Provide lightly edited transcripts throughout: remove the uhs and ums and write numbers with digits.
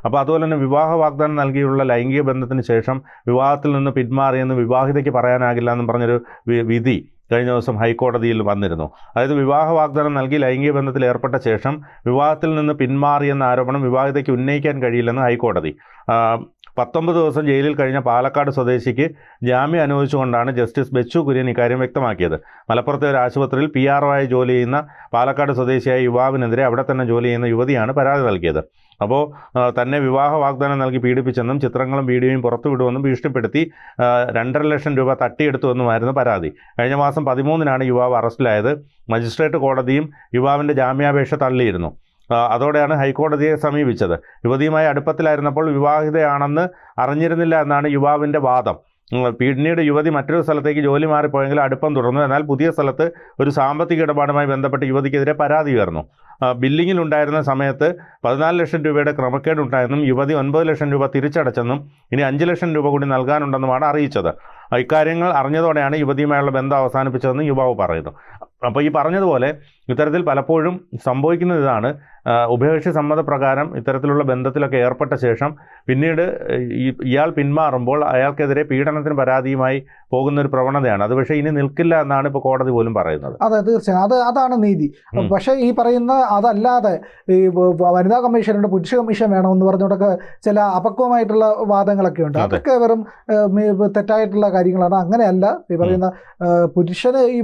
അപ്പോൾ അതുപോലെ തന്നെ വിവാഹ വാഗ്ദാനം നൽകിയുള്ള ലൈംഗിക ബന്ധത്തിന് ശേഷം വിവാഹത്തിൽ നിന്ന് പിന്മാറിയെന്ന് വിവാഹിതയ്ക്ക് പറയാനാകില്ല എന്നും പറഞ്ഞൊരു വിധി കഴിഞ്ഞ ദിവസം ഹൈക്കോടതിയിൽ വന്നിരുന്നു. അതായത് വിവാഹ വാഗ്ദാനം നൽകി ലൈംഗിക ബന്ധത്തിൽ ഏർപ്പെട്ട ശേഷം വിവാഹത്തിൽ നിന്ന് പിന്മാറിയെന്ന ആരോപണം വിവാഹിതയ്ക്ക് ഉന്നയിക്കാൻ കഴിയില്ലെന്ന് ഹൈക്കോടതി. 19 ദിവസം ജയിലിൽ കഴിഞ്ഞ പാലക്കാട് സ്വദേശിക്ക് ജാമ്യം അനുവദിച്ചുകൊണ്ടാണ് ജസ്റ്റിസ് ബെച്ചു കുര്യൻ ഇക്കാര്യം വ്യക്തമാക്കിയത്. മലപ്പുറത്തെ ഒരു ആശുപത്രിയിൽ PRO ആയി ജോലി ചെയ്യുന്ന പാലക്കാട് സ്വദേശിയായ യുവാവിനെതിരെ അവിടെ തന്നെ ജോലി ചെയ്യുന്ന യുവതിയാണ് പരാതി നൽകിയത്. അപ്പോൾ തന്നെ വിവാഹ വാഗ്ദാനം നൽകി പീഡിപ്പിച്ചെന്നും ചിത്രങ്ങളും വീഡിയോയും പുറത്തുവിടുമെന്നും ഭീഷണിപ്പെടുത്തി 2.5 ലക്ഷം രൂപ തട്ടിയെടുത്തുവെന്നുമായിരുന്നു പരാതി. കഴിഞ്ഞ മാസം 13-നാണ് യുവാവ് അറസ്റ്റിലായത്. മജിസ്ട്രേറ്റ് കോടതിയും യുവാവിൻ്റെ ജാമ്യാപേക്ഷ തള്ളിയിരുന്നു. അതോടെയാണ് ഹൈക്കോടതിയെ സമീപിച്ചത്. യുവതിയുമായി അടുപ്പത്തിലായിരുന്നപ്പോൾ വിവാഹിതയാണെന്ന് അറിഞ്ഞിരുന്നില്ല എന്നാണ് യുവാവിൻ്റെ വാദം. പിന്നീട് യുവതി മറ്റൊരു സ്ഥലത്തേക്ക് ജോലി മാറിപ്പോയെങ്കിൽ അടുപ്പം തുടർന്നു. എന്നാൽ പുതിയ സ്ഥലത്ത് ഒരു സാമ്പത്തിക ഇടപാടുമായി ബന്ധപ്പെട്ട് യുവതിക്കെതിരെ പരാതി ഉയർന്നു. ബില്ലിങ്ങിലുണ്ടായിരുന്ന സമയത്ത് 14 ലക്ഷം രൂപയുടെ ക്രമക്കേടുണ്ടായെന്നും യുവതി 9 ലക്ഷം രൂപ തിരിച്ചടച്ചെന്നും ഇനി 5 ലക്ഷം രൂപ കൂടി നൽകാനുണ്ടെന്നുമാണ് അറിയിച്ചത്. ഇക്കാര്യങ്ങൾ അറിഞ്ഞതോടെയാണ് യുവതിയുമായുള്ള ബന്ധം അവസാനിപ്പിച്ചതെന്ന് യുവാവ് പറയുന്നു. അപ്പോൾ ഈ പറഞ്ഞതുപോലെ ഇത്തരത്തിൽ പലപ്പോഴും സംഭവിക്കുന്നത് ഇതാണ്. ഉഭയകക്ഷി സമ്മതപ്രകാരം ഇത്തരത്തിലുള്ള ബന്ധത്തിലൊക്കെ ഏർപ്പെട്ട ശേഷം പിന്നീട് ഇയാൾ പിന്മാറുമ്പോൾ അയാൾക്കെതിരെ പീഡനത്തിന് പരാതിയുമായി പോകുന്നൊരു പ്രവണതയാണ്. അത് പക്ഷേ ഇനി നിൽക്കില്ല എന്നാണ് ഇപ്പോൾ കോടതി പോലും പറയുന്നത്. അതെ, തീർച്ചയായും അതാണ് നീതി. പക്ഷേ ഈ പറയുന്ന അതല്ലാതെ ഈ വനിതാ കമ്മീഷനുണ്ട്, പുരുഷ കമ്മീഷൻ വേണമെന്ന് പറഞ്ഞുകൊണ്ടൊക്കെ ചില അപക്വമായിട്ടുള്ള വാദങ്ങളൊക്കെ ഉണ്ട്. അതൊക്കെ വെറും തെറ്റായിട്ടുള്ള കാര്യങ്ങളാണ്. അങ്ങനെയല്ല. ഈ പറയുന്ന പുരുഷന് ഈ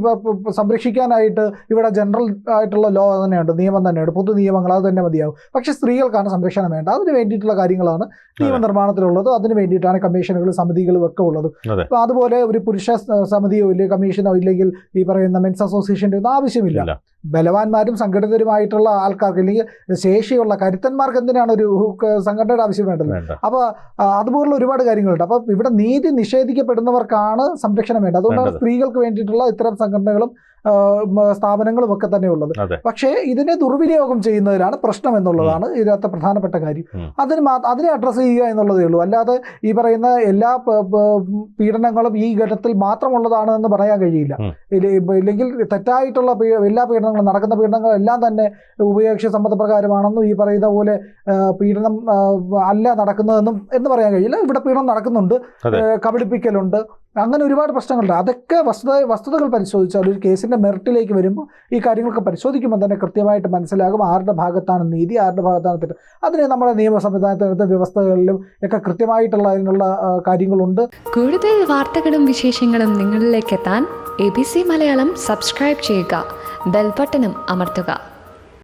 സംരക്ഷിക്കാനായിട്ട് ഇവിടെ ജനറൽ ആയിട്ടുള്ള ലോ തന്നെയുണ്ട്, നിയമം തന്നെയുണ്ട്, പൊതു നിയമങ്ങൾ, അത് തന്നെ മതിയാവും. പക്ഷേ സ്ത്രീകൾക്കാണ് സംരക്ഷണം വേണ്ട. അതിന് വേണ്ടിയിട്ടുള്ള കാര്യങ്ങളാണ് നിയമനിർമ്മാണത്തിലുള്ളത്. അതിന് വേണ്ടിയിട്ടാണ് കമ്മീഷനുകളും സമിതികളും ഒക്കെ ഉള്ളത്. അപ്പോൾ അതുപോലെ ഒരു പുരുഷ സമിതിയോ ഇല്ലെങ്കിൽ കമ്മീഷനോ ഇല്ലെങ്കിൽ ഈ പറയുന്ന മെൻസ് അസോസിയേഷൻ്റെ ഒന്നും ആവശ്യമില്ല. ബലവാന്മാരും സംഘടിതരുമായിട്ടുള്ള ആൾക്കാർക്ക് ഇല്ലെങ്കിൽ ശേഷിയുള്ള കരുത്തന്മാർക്ക് എന്തിനാണ് ഒരു സംഘടനയുടെ ആവശ്യം വേണ്ടത്? അപ്പോൾ അതുപോലുള്ള ഒരുപാട് കാര്യങ്ങളുണ്ട്. അപ്പോൾ ഇവിടെ നീതി നിഷേധിക്കപ്പെടുന്നവർക്കാണ് സംരക്ഷണം വേണ്ടത്. അതുകൊണ്ടാണ് സ്ത്രീകൾക്ക് വേണ്ടിയിട്ടുള്ള ഇത്തരം സംഘടനകളും സ്ഥാപനങ്ങളും ഒക്കെ തന്നെ ഉള്ളത്. പക്ഷേ ഇതിനെ ദുർവിനിയോഗം ചെയ്യുന്നതിലാണ് പ്രശ്നം എന്നുള്ളതാണ് ഇതിനകത്ത് പ്രധാനപ്പെട്ട കാര്യം. അതിനെ അഡ്രസ്സ് ചെയ്യുക എന്നുള്ളതേ ഉള്ളൂ. അല്ലാതെ ഈ പറയുന്ന എല്ലാ പീഡനങ്ങളും ഈ ഘട്ടത്തിൽ മാത്രമുള്ളതാണ് എന്ന് പറയാൻ കഴിയില്ല. ഇല്ലെങ്കിൽ തെറ്റായിട്ടുള്ള എല്ലാ പീഡനങ്ങളും, നടക്കുന്ന പീഡനങ്ങളെല്ലാം തന്നെ ഉഭയകക്ഷി സമ്മതപ്രകാരമാണെന്നും ഈ പറയുന്ന പോലെ പീഡനം അല്ല നടക്കുന്നതെന്നും എന്ന് പറയാൻ കഴിയില്ല. ഇവിടെ പീഡനം നടക്കുന്നുണ്ട്, കബളിപ്പിക്കലുണ്ട്, അങ്ങനെ ഒരുപാട് പ്രശ്നങ്ങളുണ്ട്. അതൊക്കെ വസ്തുതകൾ പരിശോധിച്ചാൽ ഒരു കേസിൻ്റെ മെറിറ്റിലേക്ക് വരുമ്പോൾ ഈ കാര്യങ്ങളൊക്കെ പരിശോധിക്കുമ്പോൾ തന്നെ കൃത്യമായിട്ട് മനസ്സിലാകും ആരുടെ ഭാഗത്താണ് നീതി, ആരുടെ ഭാഗത്താണ് തെറ്റ്. അതിന് നമ്മുടെ നിയമ സംവിധാനത്തിനകത്ത് വ്യവസ്ഥകളിലും ഒക്കെ കൃത്യമായിട്ടുള്ള അതിനുള്ള കാര്യങ്ങളുണ്ട്. കൂടുതൽ വാർത്തകളും വിശേഷങ്ങളും നിങ്ങളിലേക്ക് എത്താൻ ABC മലയാളം സബ്സ്ക്രൈബ് ചെയ്യുക, ബെൽ ബട്ടണും അമർത്തുക.